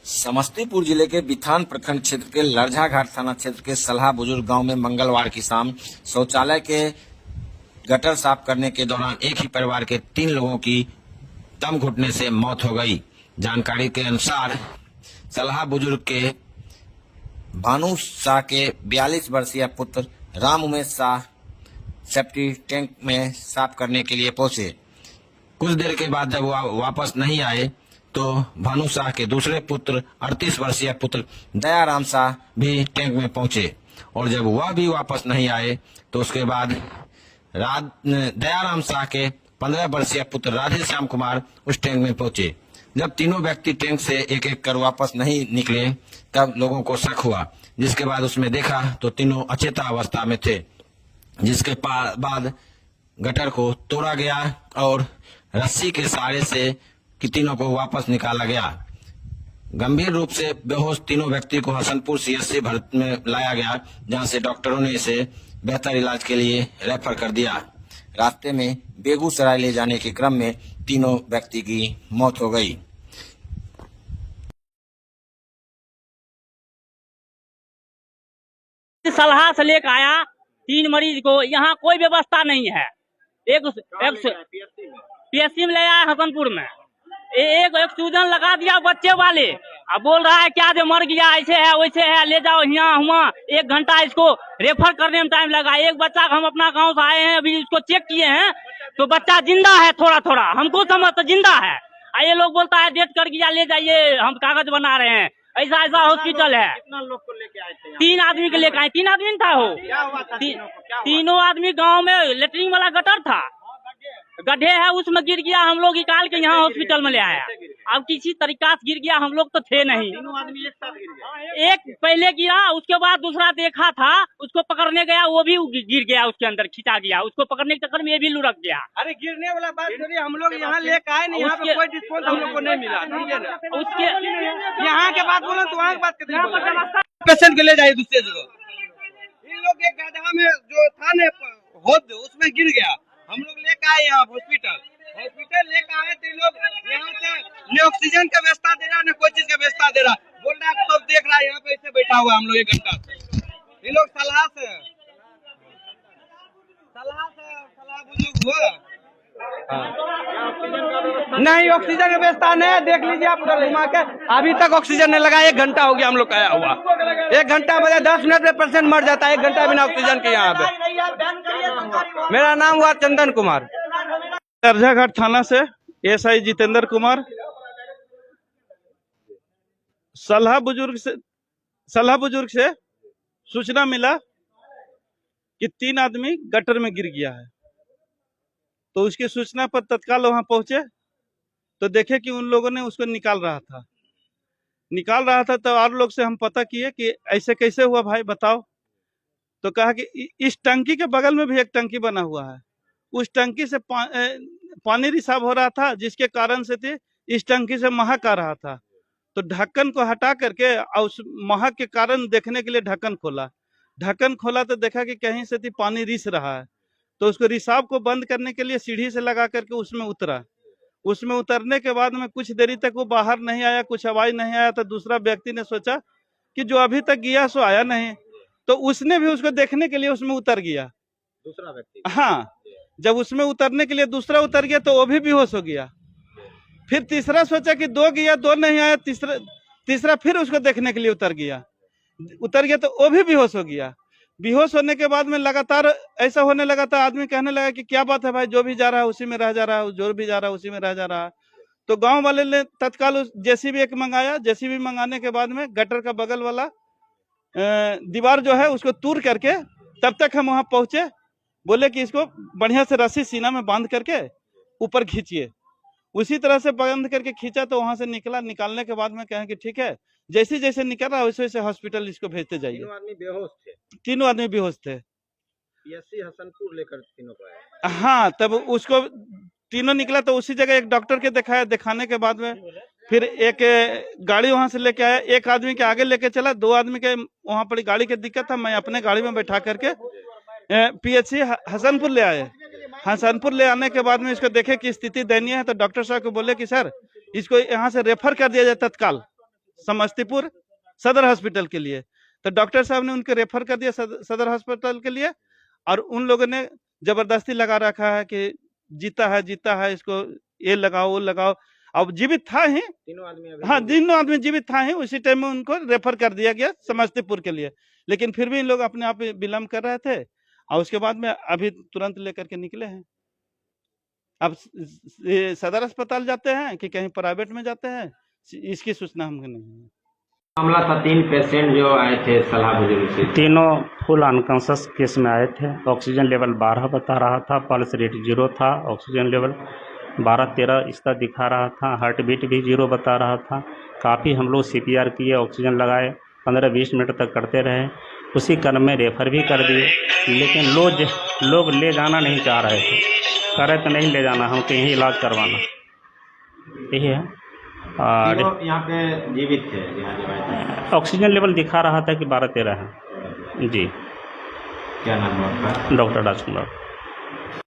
समस्तीपुर जिले के बिथान प्रखंड क्षेत्र के लरझा घाट थाना क्षेत्र के सलहा बुजुर्ग गांव में मंगलवार की शाम शौचालय के गटर साफ करने के दौरान एक ही परिवार के 3 लोगों की दम घुटने से मौत हो गई। जानकारी के अनुसार सलहा बुजुर्ग के भानु शाह के 42 वर्षीय पुत्र राम उमेश शाह सेप्टी टैंक में साफ करने के लिए पहुंचे। कुछ देर के बाद जब वह वापस नहीं आए तो भानु शाह के दूसरे पुत्र 38 वर्षीय पुत्र दयाराम शाह भी टैंक में पहुंचे और जब वह भी वापस नहीं आए तो उसके बाद दयाराम शाह के 15 वर्षीय पुत्र राधे श्याम कुमार उस टैंक में पहुंचे। जब तीनों व्यक्ति टैंक से एक एक कर वापस नहीं निकले तब लोगों को शक हुआ, जिसके बाद उसमें देखा तो तीनों अचेता अवस्था में थे, जिसके बाद गटर को तोड़ा गया और रस्सी के सहारे से कि तीनों को वापस निकाला गया। गंभीर रूप से बेहोश तीनों व्यक्ति को हसनपुर सीएचसी भर्ती में लाया गया, जहां से डॉक्टरों ने इसे बेहतर इलाज के लिए रेफर कर दिया। रास्ते में बेगूसराय ले जाने के क्रम में तीनों व्यक्ति की मौत हो गई। सलहा से लेकर आया 3 मरीज को, यहाँ कोई व्यवस्था नहीं है। एक पीएससी में ले आया हसनपुर में, एक सूजन लगा दिया बच्चे वाले, अब बोल रहा है क्या दे मर गया, ऐसे है वैसे है, ले जाओ यहाँ हुआ। 1 घंटा इसको रेफर करने में टाइम लगा। एक बच्चा हम अपना गांव से आए हैं, अभी इसको चेक किए हैं तो बच्चा जिंदा है, थोड़ा थोड़ा हमको समझ जिंदा है। ये लोग बोलता है डेट कर गया, ले जाइए हम कागज बना रहे हैं। ऐसा ऐसा हॉस्पिटल है। कितना लोग को लेके आए थे? 3 आदमी को लेकर आए। 3 आदमी था हो। क्या हुआ था? तीनों आदमी गांव में लेटरिन वाला गटर था, गड्ढे है उसमें गिर गया। हम लोग निकाल के यहाँ हॉस्पिटल में ले आया। अब किसी तरीका से गिर गया, हम लोग तो थे नहीं। तीनों आदमी एक साथ गिर गए? एक पहले गिरा, उसके बाद दूसरा देखा था, उसको पकड़ने गया, वो भी गिर गया, उसके अंदर खिंचा गया। उसको पकड़ने के चक्कर में ये भी लुढ़क गया। अरे गिरने वाला बात छोड़िए, हम लोग यहाँ लेके आए नहीं, यहाँ पे कोई रिस्पॉन्स हम लोग को नहीं मिला। उसके यहाँ के बात बोलो तो वहाँ की बात करते पेशेंट के ले जाइए दूसरे जगह। इन लोग एक गड्ढा में जो था न होद, उसमें गिर गया। हम लोग लेके आए यहाँ हॉस्पिटल लेके आए तो लोग यहाँ से न ऑक्सीजन का व्यवस्था दे रहा, न कोई चीज का व्यवस्था दे रहा। बोल रहा है सब देख रहा है, यहाँ पे ऐसे बैठा हुआ है हम लोग 1 घंटा से। ये लोग सलाह बुजुर्ग हुआ नहीं, ऑक्सीजन की व्यवस्था नहीं है। देख लीजिए आप उधर घुमा के, अभी तक ऑक्सीजन नहीं लगा। 1 घंटा हो गया हम लोग आया हुआ। 1 घंटा बजे 10 मिनट में पेशेंट मर जाता है, 1 घंटा बिना ऑक्सीजन के यहाँ पे। मेरा नाम हुआ चंदन कुमार, लरझा घाट थाना से एसआई जितेंद्र कुमार। सलहा बुजुर्ग से सूचना मिला कि 3 आदमी गटर में गिर गया है, तो उसकी सूचना पर तत्काल वहां पहुंचे तो देखे कि उन लोगों ने उसको निकाल रहा था। तो और लोग से हम पता किए कि ऐसे कैसे हुआ भाई बताओ। तो कहा कि इस टंकी के बगल में भी एक टंकी बना हुआ है, उस टंकी से पानी रिसाव हो रहा था, जिसके कारण से इस टंकी से महक आ रहा था। तो ढक्कन को हटा करके और उस महक के कारण देखने के लिए ढक्कन खोला तो देखा कि कहीं से पानी रिस रहा है। तो उसको रिसाव को बंद करने के लिए सीढ़ी से लगा करके उसमें उतरा। उसमें उतरने के बाद में कुछ देरी तक वो बाहर नहीं आया, कुछ आवाज नहीं आया। तो दूसरा व्यक्ति ने सोचा कि जो अभी तक गया सो आया नहीं, तो उसने भी उसको देखने के लिए उसमें उतर गया। दूसरा व्यक्ति? हाँ, जब उसमें उतरने के लिए दूसरा उतर गया तो वो भी बेहोश हो गया। फिर तीसरा सोचा कि 2 गया, 2 नहीं आया, तीसरा फिर उसको देखने के लिए उतर गया तो वो भी बेहोश हो गया। बेहोश होने के बाद में लगातार ऐसा होने लगा था, आदमी कहने लगा कि क्या बात है भाई, जो भी जा रहा है उसी में रह जा रहा है, जो भी जा रहा है उसी में रह जा रहा है। तो गांव वाले ने तत्काल जेसीबी एक मंगाया। जेसीबी मंगाने के बाद में गटर का बगल वाला दीवार जो है उसको तूर करके, तब तक हम वहां पहुंचे, बोले कि इसको बढ़िया से रस्सी सीना में बांध करके ऊपर खींचिए। उसी तरह से बंद करके खींचा तो वहां से निकला। निकालने के बाद में कहें कि ठीक है, जैसे जैसे निकल रहा वैसे वैसे हॉस्पिटल इसको भेजते जाइए। 3 आदमी बेहोश थे? 3 आदमी बेहोश थे। पीएससी हसनपुर लेकर तीनों को आए? हाँ, तब उसको तीनों निकला तो उसी जगह एक डॉक्टर के दिखाया। दिखाने के बाद में फिर एक गाड़ी वहां से लेके आया, 1 आदमी के आगे लेके चला, 2 आदमी के वहां पर गाड़ी की दिक्कत था, मैं अपने गाड़ी में बैठा करके पीएचसी हसनपुर ले आए। हसनपुर ले आने के बाद में इसको देखे कि स्थिति दयनीय है, तो डॉक्टर साहब को बोले कि सर इसको यहाँ से रेफर कर दिया जाए तत्काल। समस्तीपुर सदर हॉस्पिटल के लिए। तो डॉक्टर साहब ने उनको रेफर कर दिया सदर हॉस्पिटल के लिए, और उन लोगों ने जबरदस्ती लगा रखा है कि जीता है, इसको ये लगाओ वो लगाओ। अब जीवित था ही, हाँ तीनों आदमी जीवित था ही, उसी टाइम में उनको रेफर कर दिया गया समस्तीपुर के लिए। लेकिन फिर भी इन लोग अपने आप विलम्ब कर रहे थे, और उसके बाद में अभी तुरंत लेकर के निकले हैं। अब सदर अस्पताल जाते हैं कि कहीं प्राइवेट में जाते हैं, इसकी सूचना हमको नहीं है। मामला था 3 पेशेंट जो आए थे सलाह बुजुर्ग से, तीनों फुल अनकॉन्शियस केस में आए थे। ऑक्सीजन लेवल 12 बता रहा था, पल्स रेट 0 था, ऑक्सीजन लेवल 12-13 इसका दिखा रहा था, हार्ट बीट भी 0 बता रहा था। काफ़ी हम लोग CPR किए, ऑक्सीजन लगाए, 15-20 मिनट तक करते रहे। उसी क्रम में रेफर भी कर दिए, लेकिन लोग ले जाना नहीं चाह रहे थे, कह रहे थे नहीं ले जाना, हमको यहीं इलाज करवाना, यही है। और यहाँ पे जीवित थे, यहाँ जो आए थे। ऑक्सीजन लेवल दिखा रहा था कि 12-13 है जी। क्या नाम है आपका? डॉक्टर राजकुमार।